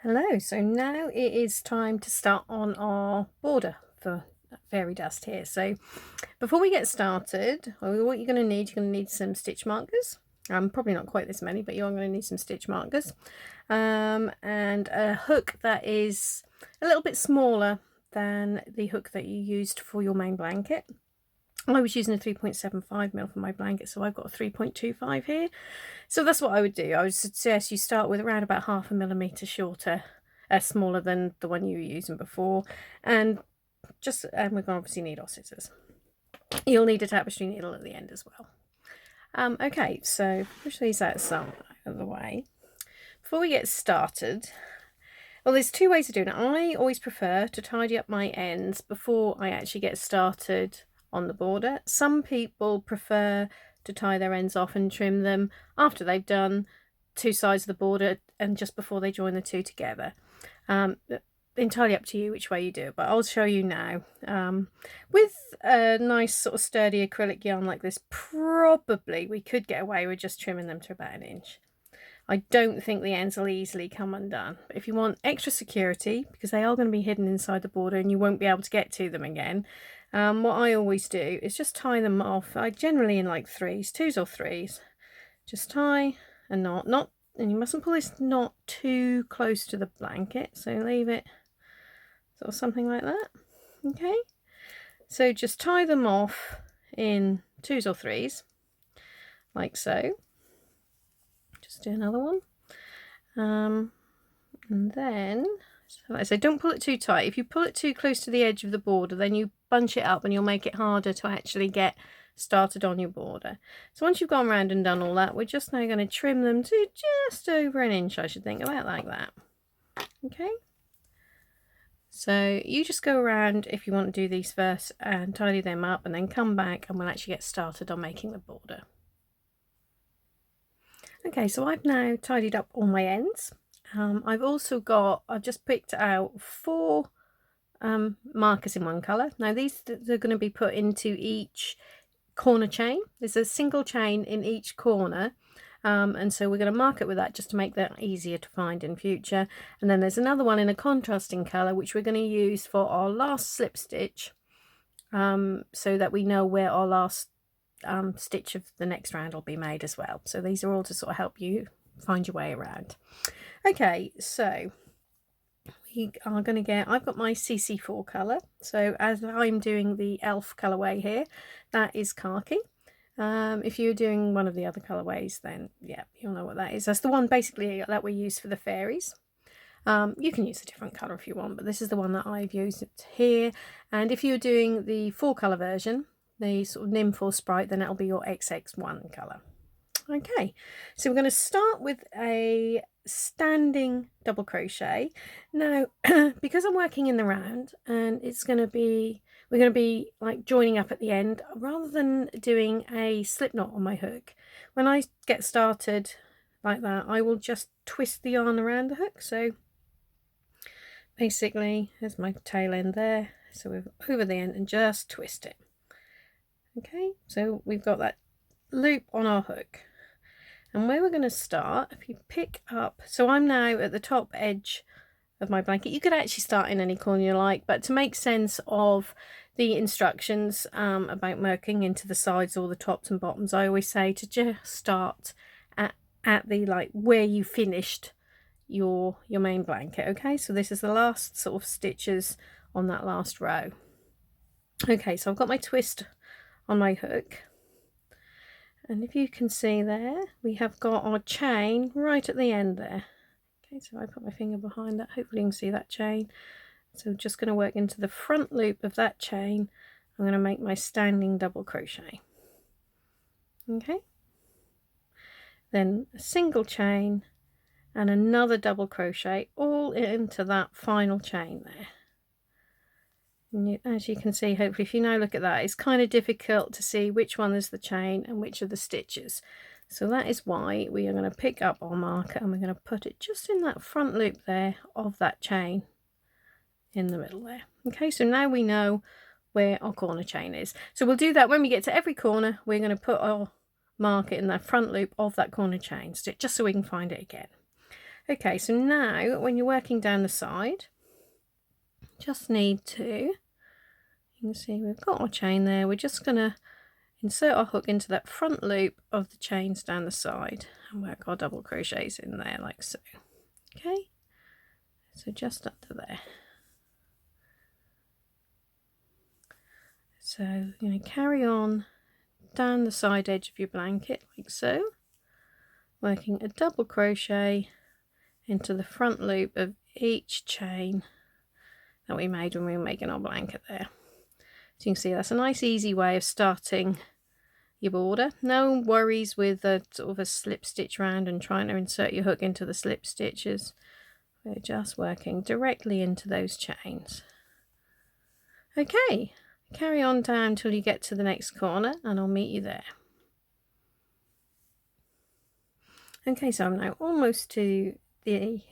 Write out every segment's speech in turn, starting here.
Hello, so now it is time to start on our border for fairy dust here. So before we get started, what you're going to need some stitch markers. Probably not quite this many, but you are going to need some stitch markers. And a hook that is a little bit smaller than the hook that you used for your main blanket. I was using a 3.75mm for my blanket, so I've got a 3.25 here. So that's what I would do. I would suggest you start with around about 0.5 mm shorter, smaller than the one you were using before. And we're going to obviously need our scissors. You'll need a tapestry needle at the end as well. Okay, so push these out of the way. Before we get started, well, there's two ways of doing it. I always prefer to tidy up my ends before I actually get started on the border. Some people prefer to tie their ends off and trim them after they've done two sides of the border and just before they join the two together. Entirely up to you which way you do it, but I'll show you now. With a nice sort of sturdy acrylic yarn like this, probably we could get away with just trimming them to about 1 inch. I don't think the ends will easily come undone. But if you want extra security, because they are going to be hidden inside the border and you won't be able to get to them again, what I always do is just tie them off. I generally in like twos or threes. Just tie a knot, and you mustn't pull this knot too close to the blanket, so leave it sort of something like that. Okay, so just tie them off in twos or threes, like so. Just do another one, and then, like I say, don't pull it too tight. If you pull it too close to the edge of the border, then you bunch it up and you'll make it harder to actually get started on your border. So once you've gone around and done all that, we're just now going to trim them to just over 1 inch, I should think, about like that. Okay, so you just go around if you want to do these first and tidy them up, and then come back and we'll actually get started on making the border. Okay, so I've now tidied up all my ends. I've just picked out 4 markers in one colour. Now these are going to be put into each corner chain. There's a single chain in each corner, and so we're going to mark it with that just to make that easier to find in future. And then there's another one in a contrasting colour which we're going to use for our last slip stitch, so that we know where our last stitch of the next round will be made as well. So these are all to sort of help you find your way around. Okay, so we are going to I've got my CC4 colour, so as I'm doing the elf colourway here, that is khaki. If you're doing one of the other colourways, then yeah, you'll know what that is. That's the one basically that we use for the fairies. You can use a different colour if you want, but this is the one that I've used here. And if you're doing the 4-colour version, the sort of nymph or sprite, then it'll be your XX1 colour. Okay, so we're going to start with a standing double crochet. Now, because I'm working in the round and we're going to be like joining up at the end, rather than doing a slip knot on my hook, when I get started like that, I will just twist the yarn around the hook. So basically, there's my tail end there, so we're over the end and just twist it. Okay, so we've got that loop on our hook, and where we're going to start, if you pick up, so I'm now at the top edge of my blanket. You could actually start in any corner you like, but to make sense of the instructions about marking into the sides or the tops and bottoms, I always say to just start at the like where you finished your main blanket. Okay, so this is the last sort of stitches on that last row. Okay, so I've got my twist on my hook, and if you can see there, we have got our chain right at the end there. Okay, so I put my finger behind that, hopefully you can see that chain. So I'm just going to work into the front loop of that chain. I'm going to make my standing double crochet. Okay, then a single chain and another double crochet all into that final chain there. And as you can see, hopefully if you now look at that, it's kind of difficult to see which one is the chain and which are the stitches. So that is why we are going to pick up our marker and we're going to put it just in that front loop there of that chain in the middle there. Okay, so now we know where our corner chain is. So we'll do that when we get to every corner. We're going to put our marker in that front loop of that corner chain, just so we can find it again. Okay, so now when you're working down the side, just need to, you can see we've got our chain there. We're just going to insert our hook into that front loop of the chains down the side and work our double crochets in there like so. Okay, so just under there. So you're going to carry on down the side edge of your blanket like so, working a double crochet into the front loop of each chain that we made when we were making our blanket there. So you can see that's a nice easy way of starting your border. No worries with a sort of a slip stitch round and trying to insert your hook into the slip stitches. We're just working directly into those chains. Okay, carry on down till you get to the next corner and I'll meet you there. Okay, so I'm now almost to the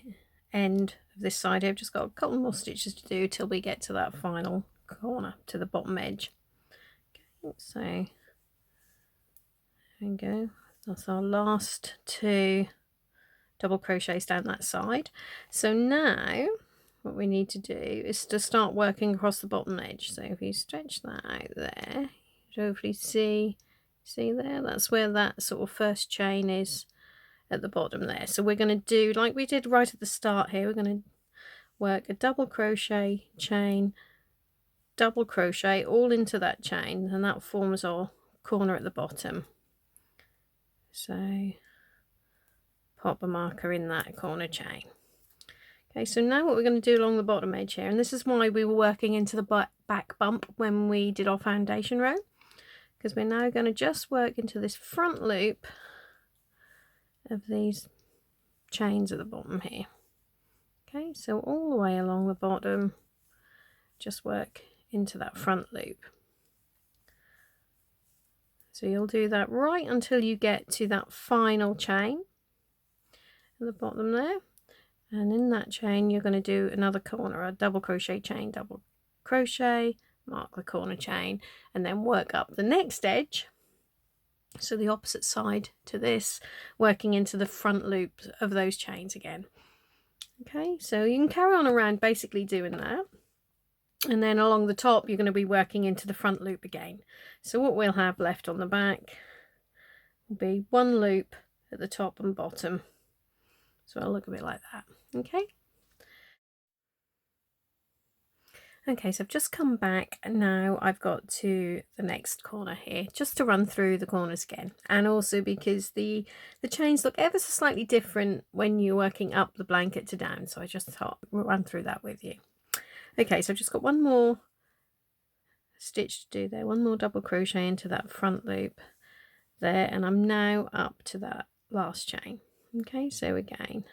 end of this side here. I've just got a couple more stitches to do till we get to that final corner, to the bottom edge. Okay, so there we go. That's our last 2 double crochets down that side. So now what we need to do is to start working across the bottom edge. So if you stretch that out there, you hopefully see there, that's where that sort of first chain is at the bottom there. So we're going to do like we did right at the start here. We're going to work a double crochet, chain, double crochet all into that chain, and that forms our corner at the bottom. So pop a marker in that corner chain. Okay, so now what we're going to do along the bottom edge here, and this is why we were working into the back bump when we did our foundation row, because we're now going to just work into this front loop of these chains at the bottom here. Okay, so all the way along the bottom, just work into that front loop. So you'll do that right until you get to that final chain at the bottom there, and in that chain you're going to do another corner, a double crochet, chain, double crochet, mark the corner chain, and then work up the next edge, so the opposite side to this, working into the front loop of those chains again. Okay, so you can carry on around basically doing that, and then along the top you're going to be working into the front loop again. So what we'll have left on the back will be 1 loop at the top and bottom, so it'll look a bit like that. Okay, so I've just come back and now I've got to the next corner here, just to run through the corners again, and also because the chains look ever so slightly different when you're working up the blanket to down, so I just thought we'll run through that with you. Okay, so I've just got 1 more stitch to do there, 1 more double crochet into that front loop there, and I'm now up to that last chain. Okay, so again,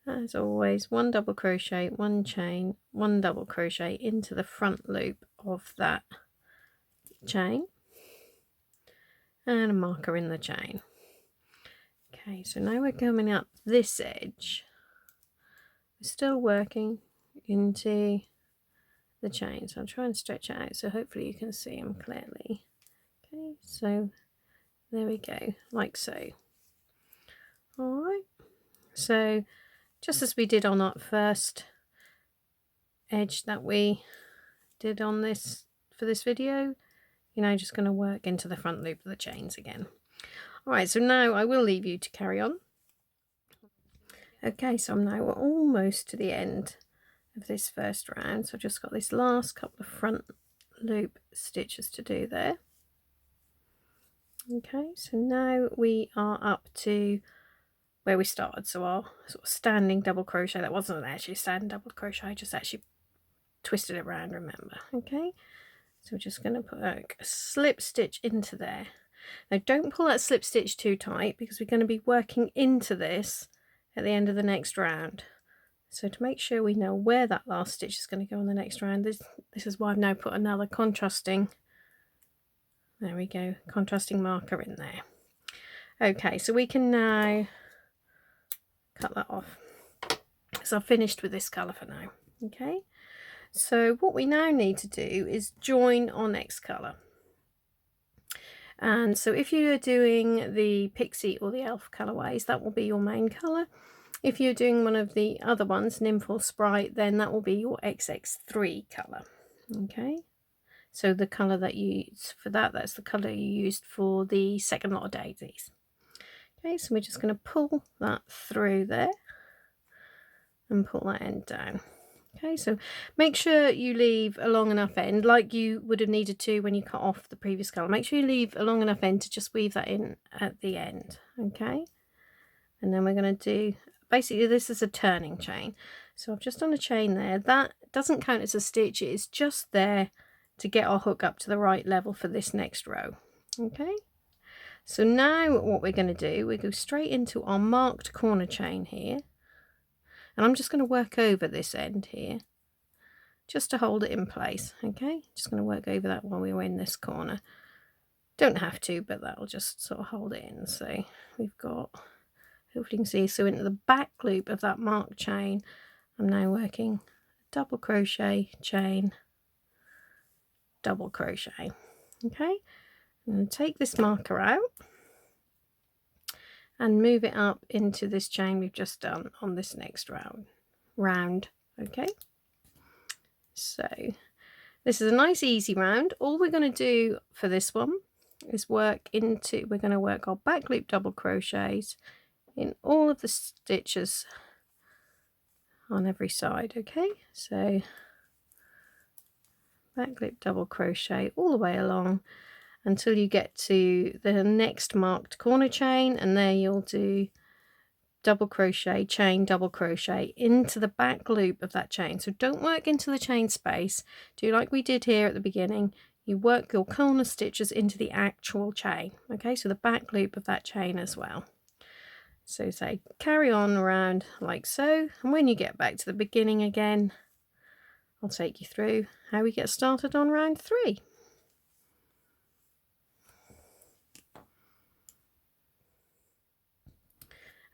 as always, 1 double crochet, 1 chain, 1 double crochet into the front loop of that chain, and a marker in the chain. Okay, so now we're coming up this edge. We're still working into the chain, so I'll try and stretch it out so hopefully you can see them clearly. Okay, so there we go, like so. All right, so just as we did on that first edge that we did on this for this video, you're now just going to work into the front loop of the chains again. All right, so now I will leave you to carry on. Okay, so I'm now almost to the end of this first round, so I've just got this last couple of front loop stitches to do there. Okay, so now we are up to where we started, so our sort of standing double crochet. That wasn't actually a standing double crochet, I just actually twisted it around, remember. Okay, so we're just going to put a slip stitch into there. Now don't pull that slip stitch too tight because we're going to be working into this at the end of the next round. So to make sure we know where that last stitch is going to go on the next round, this is why I've now put another contrasting, there we go, contrasting marker in there. Okay, so we can now cut that off. So I've finished with this colour for now. Okay, so what we now need to do is join our next colour. And so if you are doing the Pixie or the Elf colourways, that will be your main colour. If you're doing one of the other ones, Nymph or Sprite, then that will be your XX3 colour. Okay, so the colour that you use for that, that's the colour you used for the second lot of daisies. Okay, so we're just going to pull that through there and pull that end down. Okay, so make sure you leave a long enough end, like you would have needed to when you cut off the previous colour. Make sure you leave a long enough end to just weave that in at the end. Okay, and then we're going to do, basically this is a turning chain. So I've just done a chain there. That doesn't count as a stitch, it is just there to get our hook up to the right level for this next row. Okay, so now what we're going to do, we go straight into our marked corner chain here. And I'm just going to work over this end here just to hold it in place. Okay, just going to work over that while we're in this corner. Don't have to, but that'll just sort of hold it in. So we've got, hopefully you can see, so into the back loop of that marked chain, I'm now working double crochet, chain, double crochet. Okay, I'm going to take this marker out and move it up into this chain we've just done on this next round. Okay, so this is a nice easy round. All we're going to do for this one is we're going to work our back loop double crochets in all of the stitches on every side. Okay, so back loop double crochet all the way along until you get to the next marked corner chain, and there you'll do double crochet, chain, double crochet into the back loop of that chain. So don't work into the chain space, do like we did here at the beginning. You work your corner stitches into the actual chain. Okay, so the back loop of that chain as well. So say carry on around like so, and when you get back to the beginning again, I'll take you through how we get started on round 3.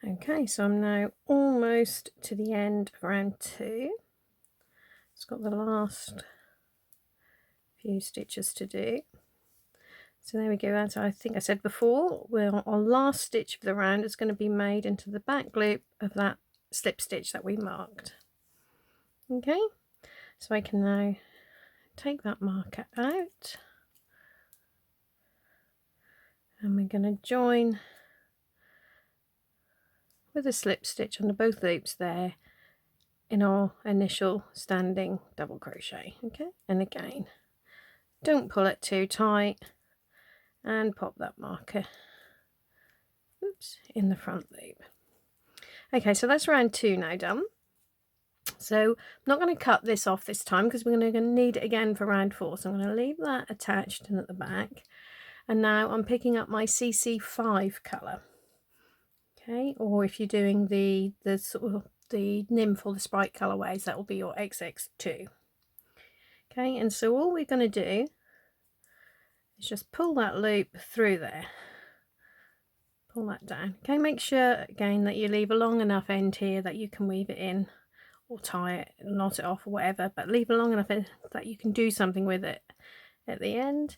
Okay, so I'm now almost to the end of round 2. It's got the last few stitches to do. So there we go. As I think I said before, our last stitch of the round is going to be made into the back loop of that slip stitch that we marked. Okay, so I can now take that marker out, and we're going to join with a slip stitch under both loops there in our initial standing double crochet. Okay, and again, don't pull it too tight, and pop that marker, oops, in the front loop. Okay, so that's round 2 now done. So I'm not going to cut this off this time because we're going to need it again for round 4. So I'm going to leave that attached and at the back. And now I'm picking up my CC5 colour. Okay, or if you're doing the sort of the Nymph or the Sprite colourways, that will be your XX2. Okay, and so all we're going to do is just pull that loop through there. Pull that down. Okay, make sure again that you leave a long enough end here that you can weave it in or tie it, knot it off or whatever, but leave a long enough end that you can do something with it at the end.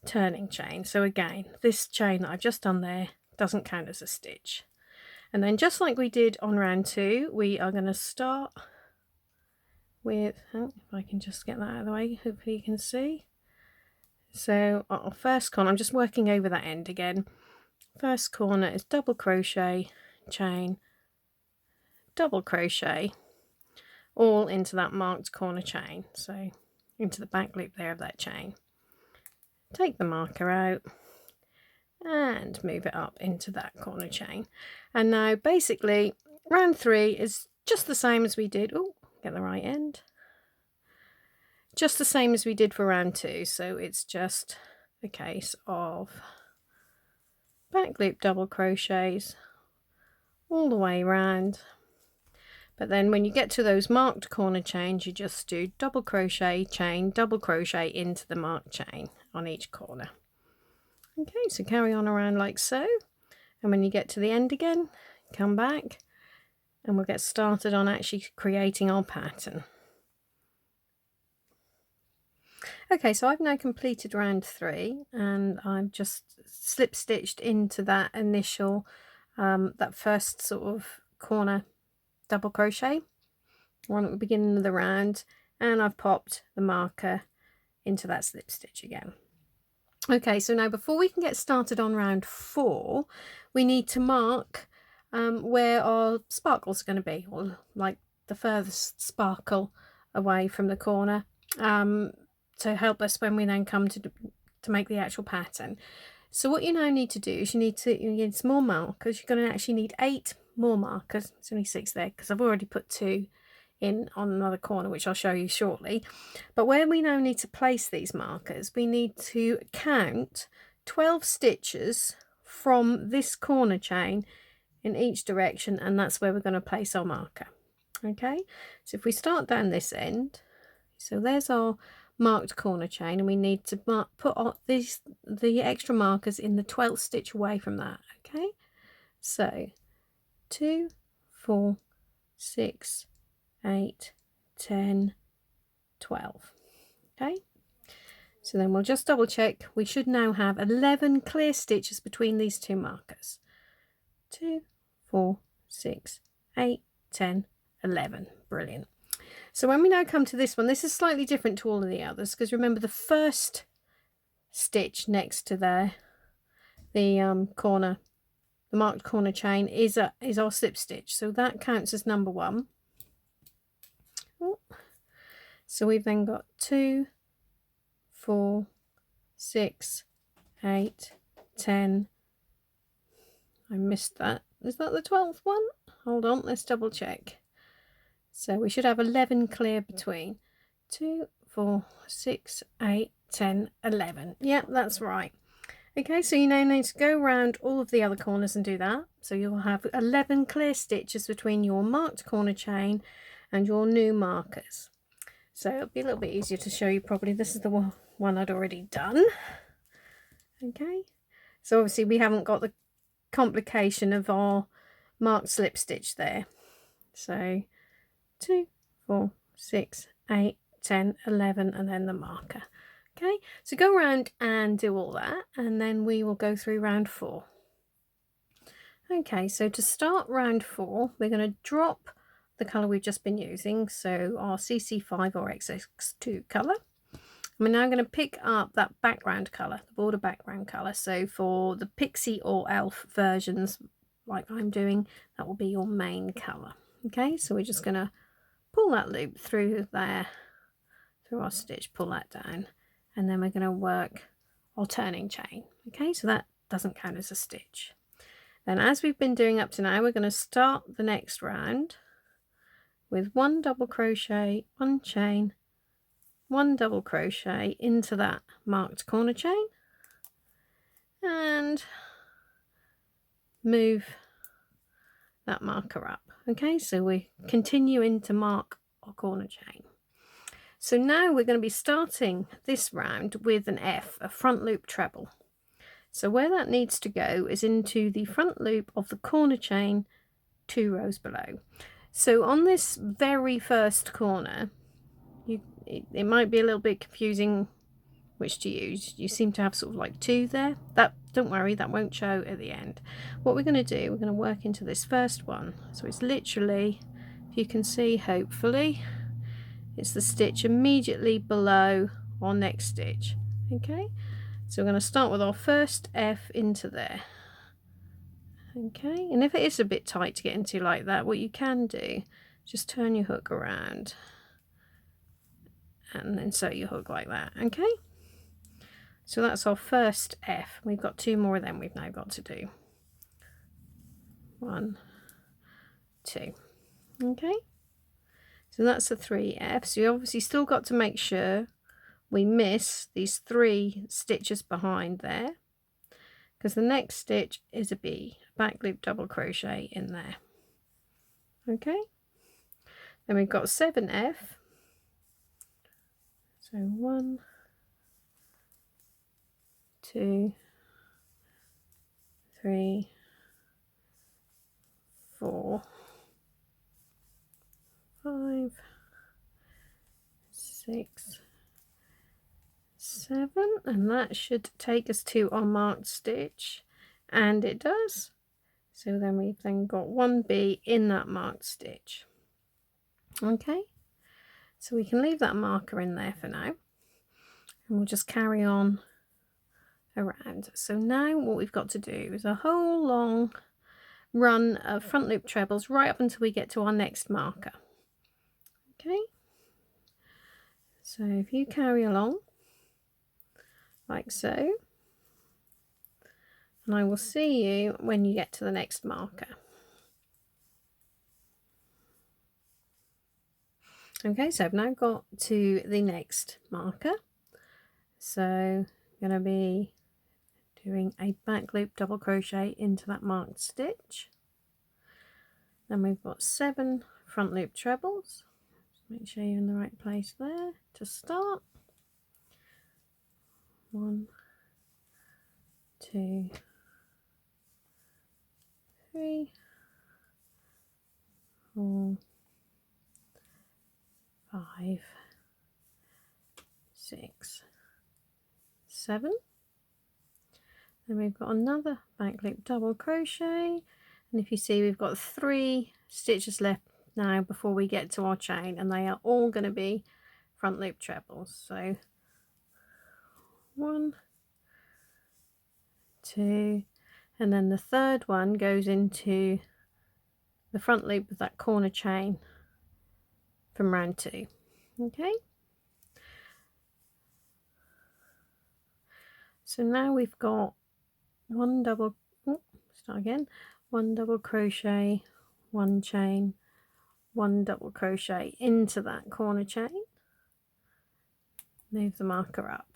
Turning chain. So again, this chain that I've just done there doesn't count as a stitch. And then just like we did on round 2, we are going to start with, oh, if I can just get that out of the way, hopefully you can see. So our first corner, I'm just working over that end again. First corner is double crochet, chain, double crochet, all into that marked corner chain. So into the back loop there of that chain. Take the marker out and move it up into that corner chain. And now basically round 3 is just the same as we did, oh, get the right end, just the same as we did for round 2. So it's just a case of back loop double crochets all the way around, but then when you get to those marked corner chains, you just do double crochet, chain, double crochet into the marked chain on each corner. Okay, so carry on around like so, and when you get to the end again, come back and we'll get started on actually creating our pattern. Okay, so I've now completed round 3 and I've just slip stitched into that initial that first sort of corner double crochet, one at the beginning of the round, and I've popped the marker into that slip stitch again. Okay, so now before we can get started on round 4, we need to mark where our sparkles are going to be, or like the furthest sparkle away from the corner, to help us when we then come to make the actual pattern. So what you now need to do is you need some more markers. You're going to actually need 8 more markers. It's only 6 there because I've already put 2 in on another corner, which I'll show you shortly. But where we now need to place these markers, we need to count 12 stitches from this corner chain in each direction, and that's where we're going to place our marker. Okay, so if we start down this end, so there's our marked corner chain, and we need to put the extra markers in the 12th stitch away from that. Okay, so 2, 4, 6, 8, 10, 12. Okay, so then we'll just double check. We should now have 11 clear stitches between these 2 markers. 2, 4, 6, 8, 10, 11. Brilliant. So when we now come to this one, this is slightly different to all of the others, because remember the first stitch next to there, the corner, the marked corner chain is our slip stitch, so that counts as number 1. So we've then got 2, 4, 6, 8, 10. I missed that. Is that the 12th one? Hold on, let's double check. So we should have 11 clear between. 2, 4, 6, 8, 10, 11. Yep, that's right. Okay, so you now need to go around all of the other corners and do that. So you'll have 11 clear stitches between your marked corner chain and your new markers. So it'll be a little bit easier to show you properly. This is the one I'd already done. Okay, so obviously we haven't got the complication of our marked slip stitch there. So 2, 4, 6, 8, 10, 11, and then the marker. Okay, so go around and do all that, and then we will go through round 4. Okay, so to start round 4, we're going to drop the colour we've just been using, so our CC5 or XX2 colour. We're now going to pick up that background colour, the border background colour. So for the Pixie or Elf versions, like I'm doing, that will be your main colour. Okay, so we're just going to pull that loop through there, through our stitch, pull that down, and then we're going to work our turning chain. Okay, so that doesn't count as a stitch. Then as we've been doing up to now, we're going to start the next round with 1 double crochet, 1 chain, 1 double crochet into that marked corner chain, and move that marker up. Okay, so we continue to mark our corner chain. So now we're going to be starting this round with an F, a front loop treble. So where that needs to go is into the front loop of the corner chain 2 rows below. So on this very first corner, it might be a little bit confusing which to use. You seem to have sort of like 2 there. Don't worry, that won't show at the end. What we're going to do, we're going to work into this first one. So it's literally, if you can see, hopefully, it's the stitch immediately below our next stitch. Okay, so we're going to start with our first F into there. Okay, and if it is a bit tight to get into like that, what you can do, just turn your hook around and then sew your hook like that. Okay, so that's our first F. We've got 2 more of them we've now got to do. 1, 2. Okay, so that's the 3 Fs. You obviously still got to make sure we miss these 3 stitches behind there, because the next stitch is a B, back loop double crochet in there. Okay, then we've got 7F. So 1, 2, 3, 4, 5, 6, 7, and that should take us to our marked stitch, and it does. So then we've then got 1B in that marked stitch. Okay, so we can leave that marker in there for now, and we'll just carry on around. So now what we've got to do is a whole long run of front loop trebles right up until we get to our next marker. Okay, so if you carry along like so, and I will see you when you get to the next marker. Okay, so I've now got to the next marker, so I'm going to be doing a back loop double crochet into that marked stitch. Then we've got 7 front loop trebles. Make sure you're in the right place there to start. 1, 2, 3, 4, 5, 6, 7. Then we've got another back loop double crochet, and if you see, we've got 3 stitches left now before we get to our chain, and they are all going to be front loop trebles. So 1, 2, and then the third one goes into the front loop of that corner chain from round 2. Okay, so now we've got 1 double, start again, 1 double crochet, 1 chain, 1 double crochet into that corner chain, move the marker up.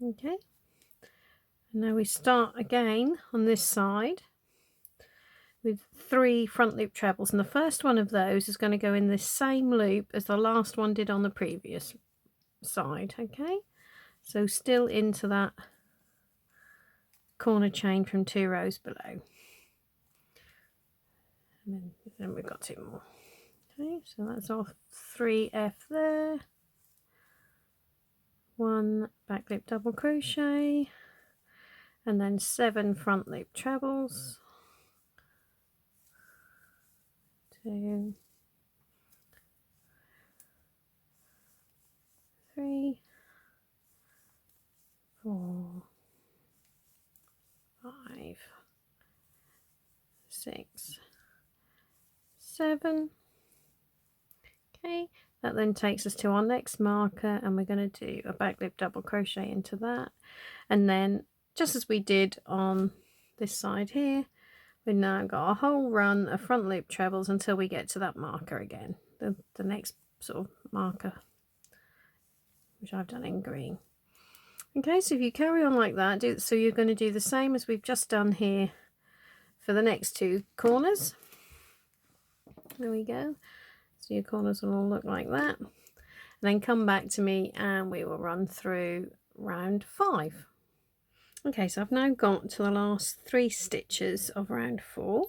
Okay, and now we start again on this side with 3 front loop trebles, and the first one of those is going to go in this same loop as the last one did on the previous side. Okay, so still into that corner chain from 2 rows below, and then we've got 2 more. Okay, so that's our 3F there. 1 back loop double crochet, and then 7 front loop trebles. 2, 3, 4, 5, 6, 7. Okay, that then takes us to our next marker, and we're going to do a back loop double crochet into that, and then just as we did on this side here, we've now got a whole run of front loop trebles until we get to that marker again, the next sort of marker, which I've done in green. Okay, so if you carry on like that, so you're going to do the same as we've just done here for the next 2 corners. There we go. So your corners will all look like that, and then come back to me and we will run through round 5. Okay, so I've now got to the last 3 stitches of round 4.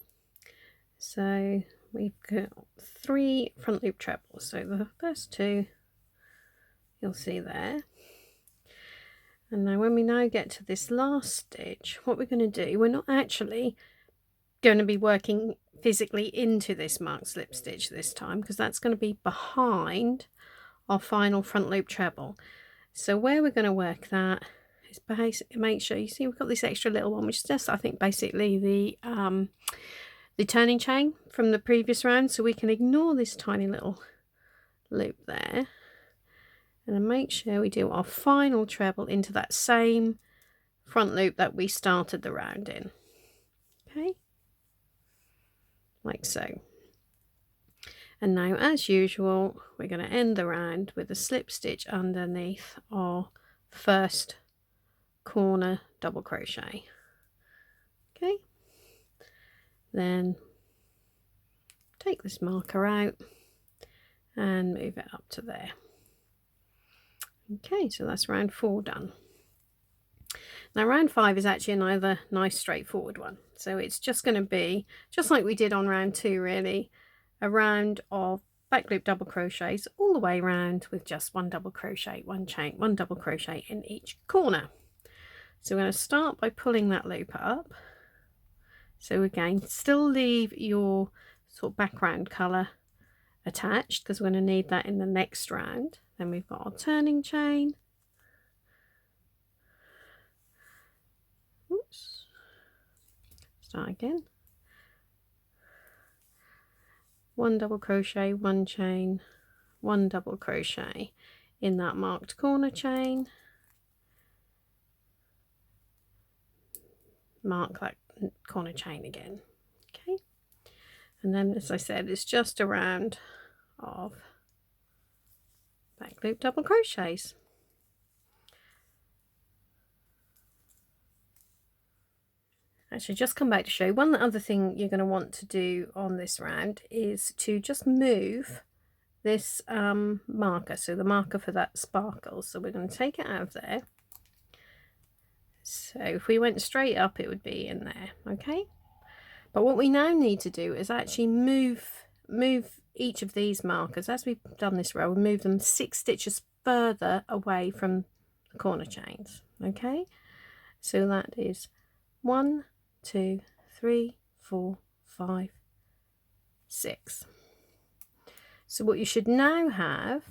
So we've got 3 front loop trebles. So the first 2 you'll see there. And now when we now get to this last stitch, what we're going to do, we're not actually going to be working physically into this marked slip stitch this time, because that's going to be behind our final front loop treble. So where we're going to work that is basically, make sure you see we've got this extra little one, which is just, I think, basically the turning chain from the previous round, so we can ignore this tiny little loop there, and then make sure we do our final treble into that same front loop that we started the round in. Okay, like so. And now, as usual, we're going to end the round with a slip stitch underneath our first corner double crochet. Okay, then take this marker out and move it up to there. Okay, so that's round 4 done. Now round 5 is actually another nice straightforward one, so it's just going to be just like we did on round 2, really, a round of back loop double crochets all the way around with just 1 double crochet, 1 chain, 1 double crochet in each corner. So we're going to start by pulling that loop up, So again, still leave your sort of background colour attached because we're going to need that in the next round. Then we've got our turning chain. Oops. Start again. 1 double crochet, 1 chain, 1 double crochet in that marked corner chain. Mark that corner chain again. Okay, and then, as I said, it's just a round of back loop double crochets. Actually, just come back to show you one other thing you're going to want to do on this round is to just move this marker, so the marker for that sparkle. So we're going to take it out of there. So if we went straight up, it would be in there. Okay, but what we now need to do is actually move each of these markers, as we've done this row, move them 6 stitches further away from the corner chains. Okay, so that is 1, 2, 3, 4, 5, 6. So what you should now have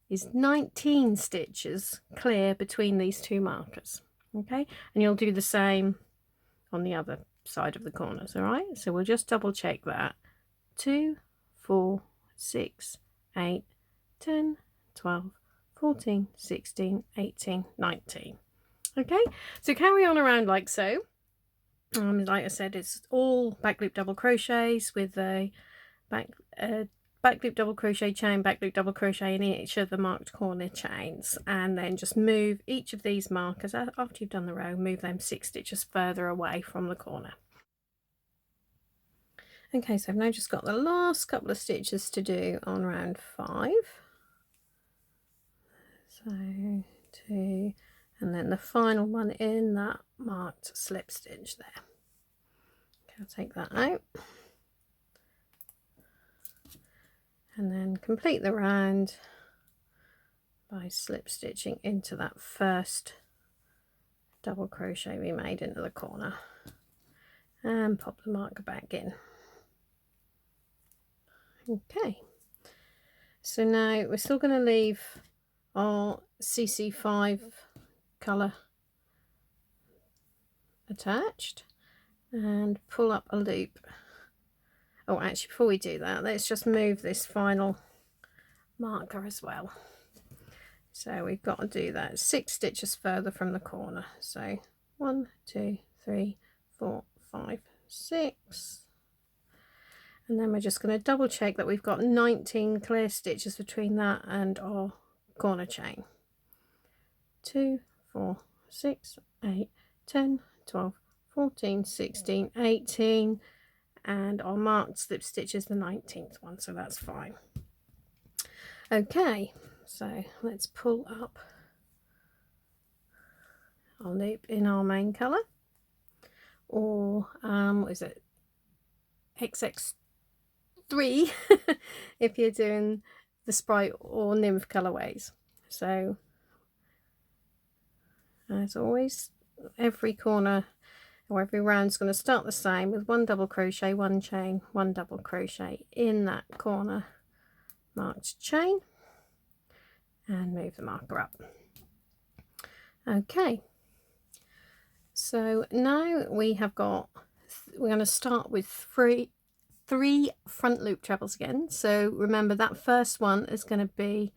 is 19 stitches clear between these 2 markers. Okay, and you'll do the same on the other side of the corners. All right, so we'll just double check that. 2, 4, 6, 8, 10, 12, 14, 16, 18, 19. Okay, so carry on around like so. Like I said, it's all back loop double crochets with a back loop double crochet chain, back loop double crochet in each of the marked corner chains, and then just move each of these markers after you've done the row, move them 6 stitches further away from the corner. Okay, so I've now just got the last couple of stitches to do on round 5. So 2, and then the final one in that marked slip stitch there. Okay, I'll take that out and then complete the round by slip stitching into that first double crochet we made into the corner and pop the marker back in. Okay, so now we're still going to leave our CC5 colour attached and pull up a loop. Oh, actually, before we do that, let's just move this final marker as well. So we've got to do that 6 stitches further from the corner. So 1, 2, 3, 4, 5, 6. And then we're just going to double check that we've got 19 clear stitches between that and our corner chain. 2, 4, 6, 8, 10, 12, 14, 16, 18, and our marked slip stitch is the 19th one, so that's fine. Okay, so let's pull up our loop in our main colour, or what is it, XX3 if you're doing the Sprite or Nymph colourways. So as always, every corner or every round is going to start the same with 1 double crochet, 1 chain, 1 double crochet in that corner marked chain, and move the marker up. Okay, so now we have got, we're going to start with three front loop trebles again. So remember, that first one is going to be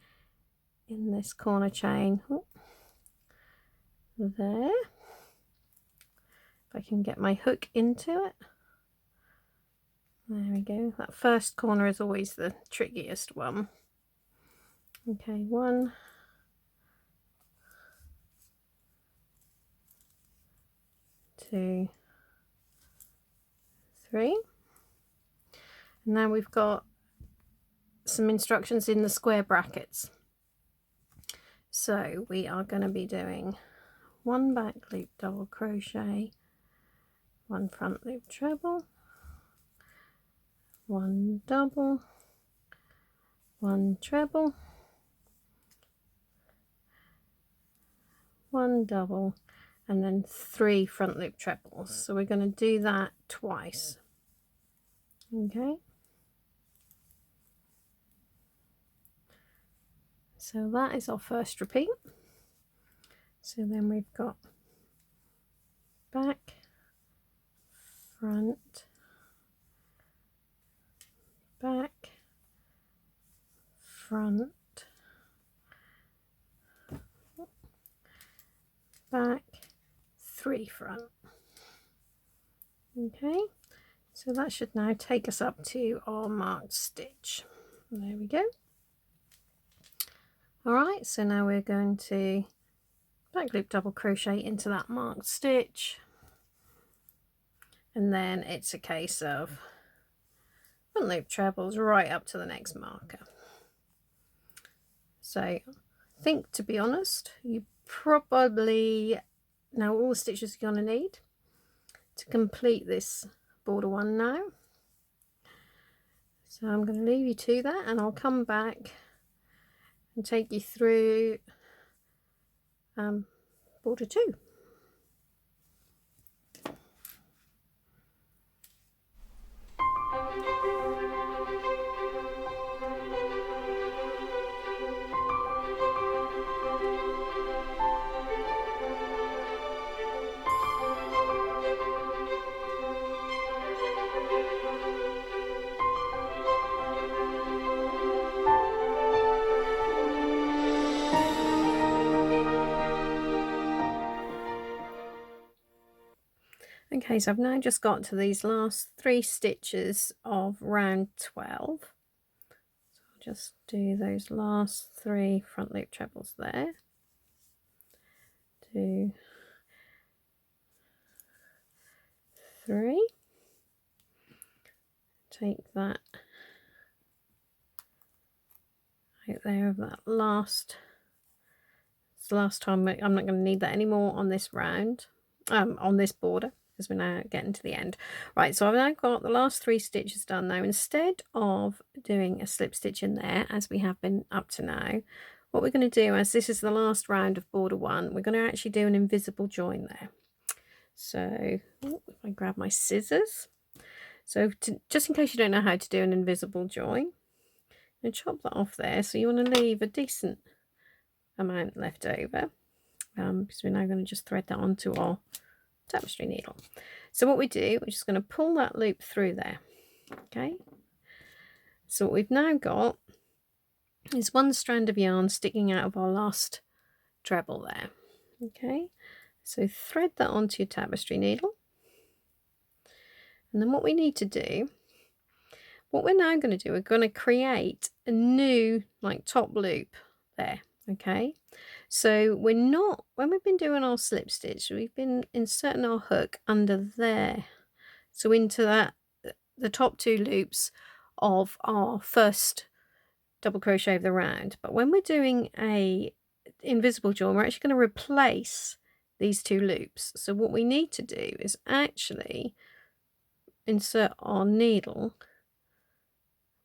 in this corner chain there. If I can get my hook into it, there we go. That first corner is always the trickiest one. Okay, 1, 2, 3. And now we've got some instructions in the square brackets. So we are going to be doing 1 back loop double crochet, 1 front loop treble, 1 double, 1 treble, 1 double, and then 3 front loop trebles. So we're going to do that twice. Okay, so that is our first repeat. So then we've got back, front, back, front, back, 3 front. Okay, so that should now take us up to our marked stitch. There we go. All right, so now we're going to back loop double crochet into that marked stitch, and then it's a case of front loop trebles right up to the next marker. So I think, to be honest, you probably know all the stitches you're going to need to complete this border one now. So I'm going to leave you to that, and I'll come back and take you through border 2. Okay, so I've now just got to these last 3 stitches of round 12. So I'll just do those last 3 front loop trebles there. 2, 3. Take that out there of that last. It's the last time. I'm not going to need that anymore on this round, on this border, because we're now getting to the end. Right, so I've now got the last 3 stitches done. Now, instead of doing a slip stitch in there as we have been up to now, what we're going to do, as this is the last round of border 1, we're going to actually do an invisible join there. So if I grab my scissors, so just in case you don't know how to do an invisible join, I'm going to chop that off there. So you want to leave a decent amount left over, because we're now going to just thread that onto our tapestry needle. So what we do, we're just going to pull that loop through there. Okay, so what we've now got is 1 strand of yarn sticking out of our last treble there. Okay, so thread that onto your tapestry needle, and then what we need to do, what we're now going to do, we're going to create a new like top loop there. Okay, so we're not, when we've been doing our slip stitch, we've been inserting our hook under there, so into that, the top 2 loops of our first double crochet of the round. But when we're doing a invisible join, we're actually going to replace these 2 loops. So what we need to do is actually insert our needle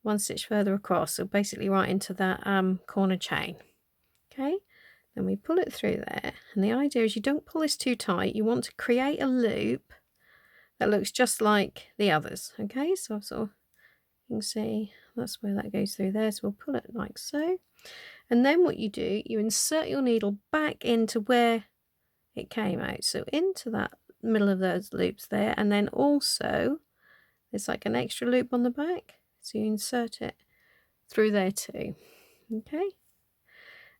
1 stitch further across, so basically right into that corner chain. Okay, then we pull it through there, and the idea is you don't pull this too tight. You want to create a loop that looks just like the others. Okay, so I've sort of, you can see that's where that goes through there, so we'll pull it like so, and then what you do, you insert your needle back into where it came out, so into that middle of those loops there, and then also there's like an extra loop on the back, so you insert it through there too. Okay,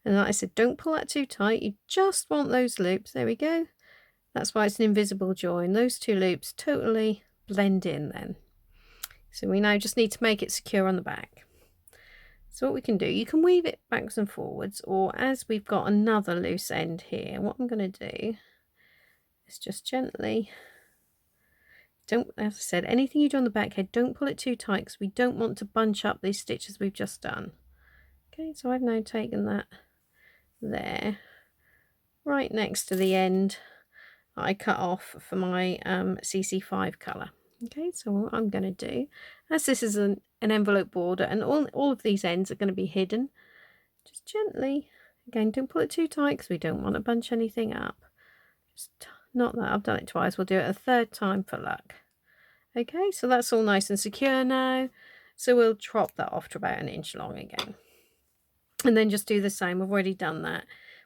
and like I said, don't pull that too tight, you just want those loops. There we go, that's why it's an invisible join. Those 2 loops totally blend in then. So we now just need to make it secure on the back. So what we can do, you can weave it backwards and forwards, or as we've got another loose end here, what I'm going to do is just gently, don't, as I said, anything you do on the back head, don't pull it too tight, because we don't want to bunch up these stitches we've just done. Okay, so I've now taken that there, right next to the end I cut off for my CC5 colour. Okay, so what I'm going to do, as this is an envelope border and all of these ends are going to be hidden, just gently, again, don't pull it too tight because we don't want to bunch anything up, just not that, I've done it twice, we'll do it a third time for luck. Okay, so that's all nice and secure now. So we'll chop that off to about 1 inch long again. And then just do the same. We've already done that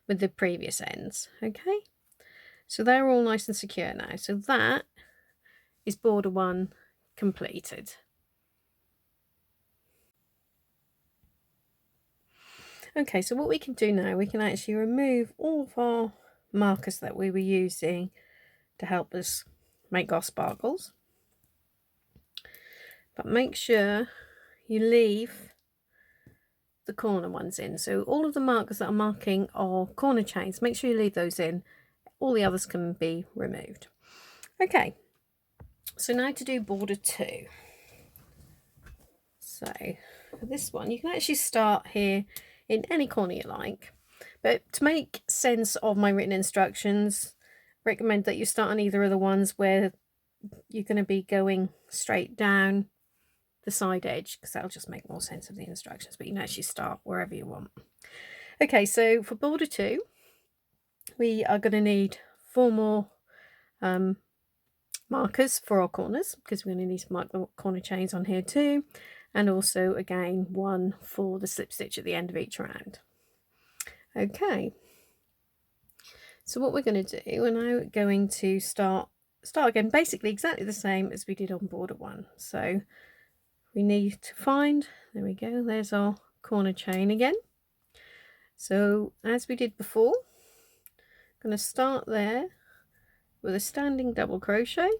with the previous ends. Okay, so they're all nice and secure now. So that is border 1 completed. Okay, so what we can do now, we can actually remove all of our markers that we were using to help us make our sparkles. But make sure you leave the corner ones in. So all of the markers that are marking our corner chains, make sure you leave those in. All the others can be removed. Okay, so now to do border 2. So for this one, you can actually start here in any corner you like. But to make sense of my written instructions, recommend that you start on either of the ones where you're going to be going straight down the side edge, because that'll just make more sense of the instructions, but you can actually start wherever you want. Okay, so for border 2, we are going to need 4 more markers for our corners, because we're going to need to mark the corner chains on here too, and also again 1 for the slip stitch at the end of each round. Okay, so what we're going to do, we're now going to start again basically exactly the same as we did on border 1. So we need to find, there we go, there's our corner chain again. So as we did before, I'm going to start there with a standing double crochet.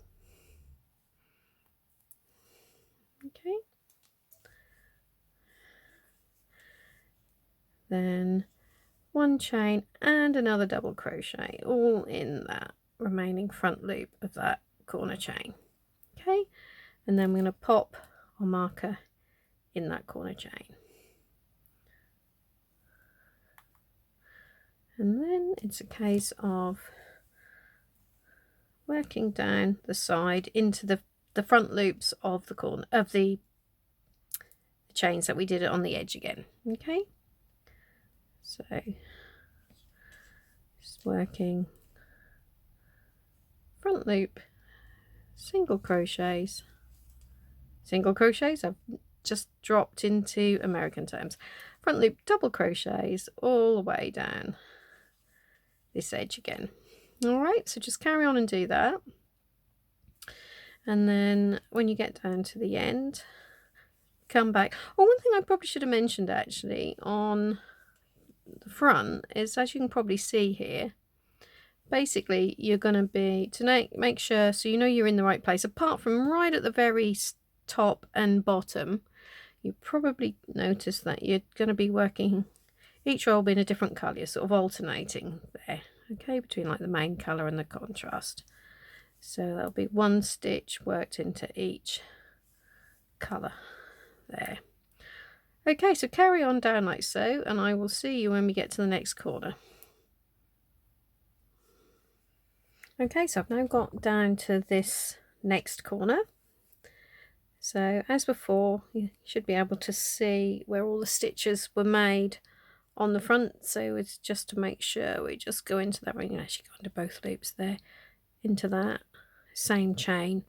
Okay, then 1 chain and another double crochet, all in that remaining front loop of that corner chain. Okay, and then we're going to pop our marker in that corner chain, and then it's a case of working down the side into the front loops of the corner of the chains that we did it on the edge again. Okay, so just working front loop, single crochets. I've just dropped into American terms. Front loop double crochets all the way down this edge again. All right, so just carry on and do that, and then when you get down to the end, come back. Oh, one thing I probably should have mentioned actually on the front is, as you can probably see here, basically you're going to be to make sure so you know you're in the right place. Apart from right at the very top and bottom, you probably notice that you're going to be working each row in a different colour, sort of alternating there, okay, between like the main colour and the contrast. So there'll be 1 stitch worked into each colour there. Okay, so carry on down like so, and I will see you when we get to the next corner. Okay, so I've now got down to this next corner. So as before, you should be able to see where all the stitches were made on the front. So it's just to make sure we just go into that. We can actually go into both loops there, into that same chain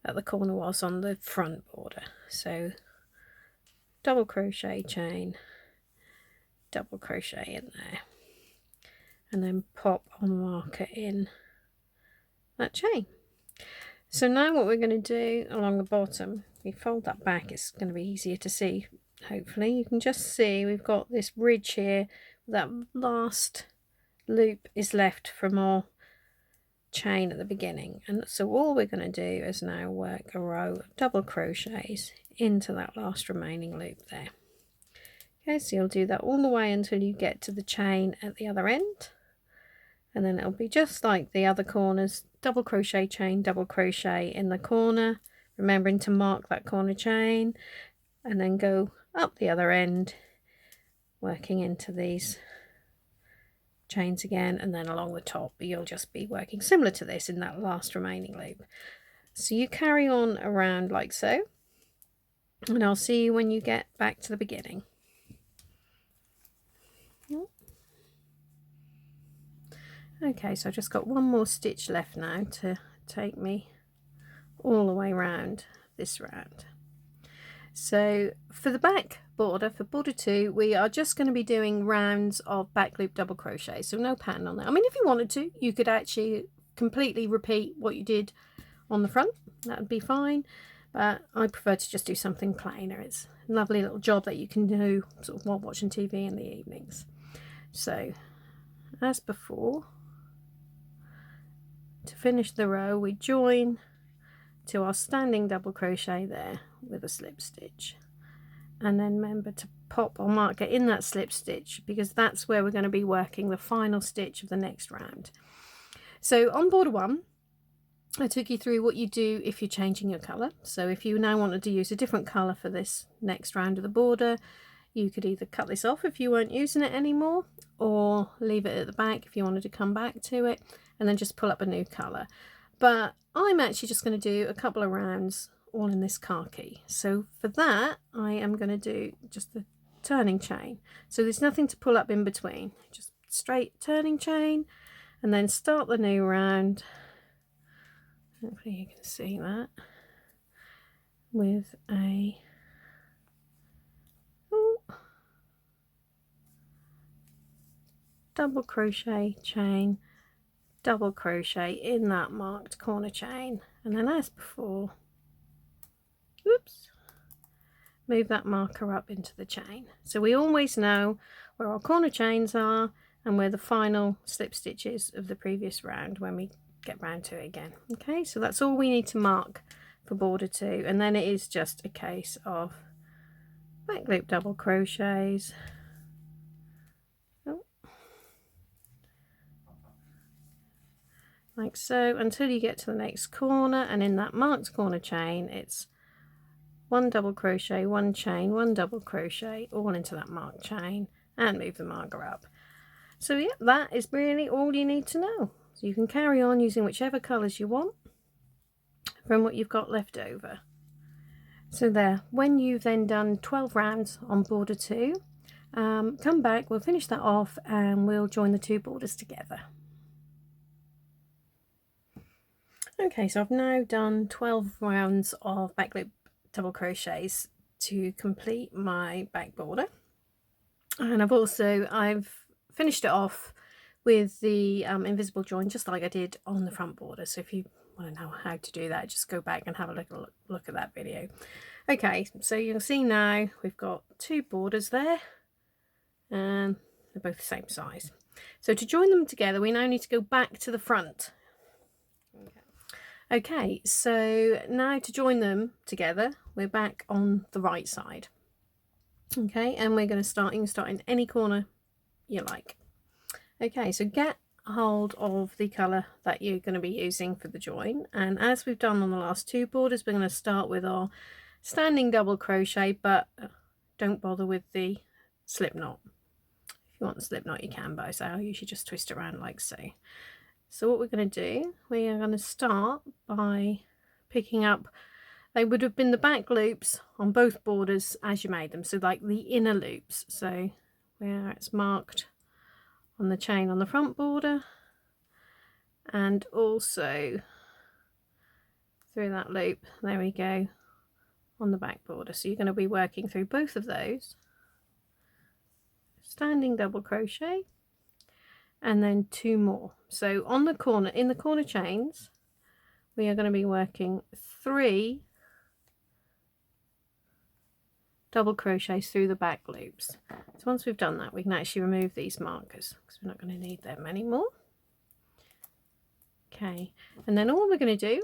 that the corner was on the front border. So double crochet chain, double crochet in there, and then pop our marker in that chain. So now what we're going to do along the bottom, we fold that back, it's going to be easier to see. Hopefully you can just see we've got this ridge here, that last loop is left from our chain at the beginning, and so all we're going to do is now work a row of double crochets into that last remaining loop there. Okay, so you'll do that all the way until you get to the chain at the other end, and then it'll be just like the other corners, double crochet chain, double crochet in the corner, remembering to mark that corner chain, and then go up the other end working into these chains again, and then along the top you'll just be working similar to this in that last remaining loop. So you carry on around like so, and I'll see you when you get back to the beginning. Okay, so I've just got one more stitch left now to take me all the way around this round. So for the back border, for border 2, we are just going to be doing rounds of back loop double crochet, so no pattern on there. I mean, if you wanted to, you could actually completely repeat what you did on the front, that would be fine, but I prefer to just do something plainer. It's a lovely little job that you can do sort of while watching TV in the evenings. So as before, to finish the row, we join to our standing double crochet there with a slip stitch, and then remember to pop our marker in that slip stitch, because that's where we're going to be working the final stitch of the next round. So on border 1, I took you through what you do if you're changing your colour. So if you now wanted to use a different colour for this next round of the border, you could either cut this off if you weren't using it anymore, or leave it at the back if you wanted to come back to it, and then just pull up a new colour. But I'm actually just going to do a couple of rounds all in this khaki. So for that, I am going to do just the turning chain. So there's nothing to pull up in between, just straight turning chain, and then start the new round. Hopefully you can see that, with a double crochet chain, double crochet in that marked corner chain, and then as before, whoops, move that marker up into the chain. So we always know where our corner chains are and where the final slip stitch is of the previous round when we get round to it again. Okay, so that's all we need to mark for border 2, and then it is just a case of back loop double crochets, like so, until you get to the next corner, and in that marked corner chain it's one double crochet, one chain, one double crochet, all into that marked chain, and move the marker up. So yeah, that is really all you need to know. So you can carry on using whichever colours you want from what you've got left over. So there, when you've then done 12 rounds on border 2, come back, we'll finish that off and we'll join the 2 borders together. Okay, so I've now done 12 rounds of back loop double crochets to complete my back border, and I've finished it off with the invisible join, just like I did on the front border. So if you want to know how to do that, just go back and have a look at that video. Okay, so you'll see now we've got 2 borders there, and they're both the same size. So to join them together, we now need to go back to the front. Okay, so now to join them together, we're back on the right side. Okay, and we're going to start, you can start in any corner you like. Okay, so get hold of the colour that you're going to be using for the join, and as we've done on the last 2 borders, we're going to start with our standing double crochet, but don't bother with the slip knot. If you want the slip knot you can, but I usually just twist it around like so. So what we're going to do, we are going to start by picking up, they would have been the back loops on both borders as you made them, so like the inner loops, so where it's marked on the chain on the front border, and also through that loop, there we go, on the back border. So you're going to be working through both of those, standing double crochet, and then 2 more. So on the corner, in the corner chains, we are going to be working 3 double crochets through the back loops. So once we've done that, we can actually remove these markers because we're not going to need them anymore. Okay, and then all we're going to do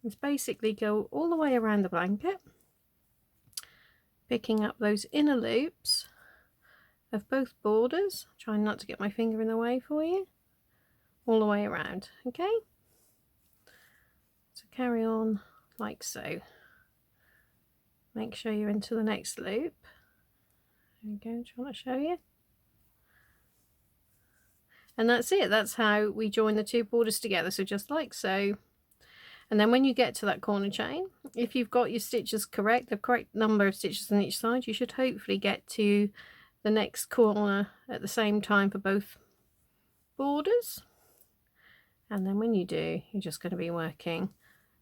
is basically go all the way around the blanket, picking up those inner loops of both borders, trying not to get my finger in the way for you, all the way around. Okay, so carry on like so. Make sure you're into the next loop. There we go, trying to show you. And that's it, that's how we join the 2 borders together, so just like so. And then when you get to that corner chain, if you've got your stitches correct, the correct number of stitches on each side, you should hopefully get to the next corner at the same time for both borders. And then when you do, you're just going to be working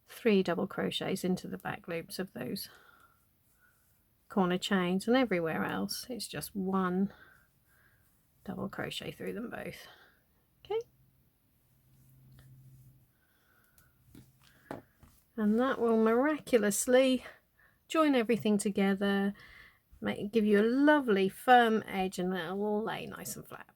3 double crochets into the back loops of those corner chains, and everywhere else it's just 1 double crochet through them both. Okay, and that will miraculously join everything together, give you a lovely firm edge, and it'll all lay nice and flat.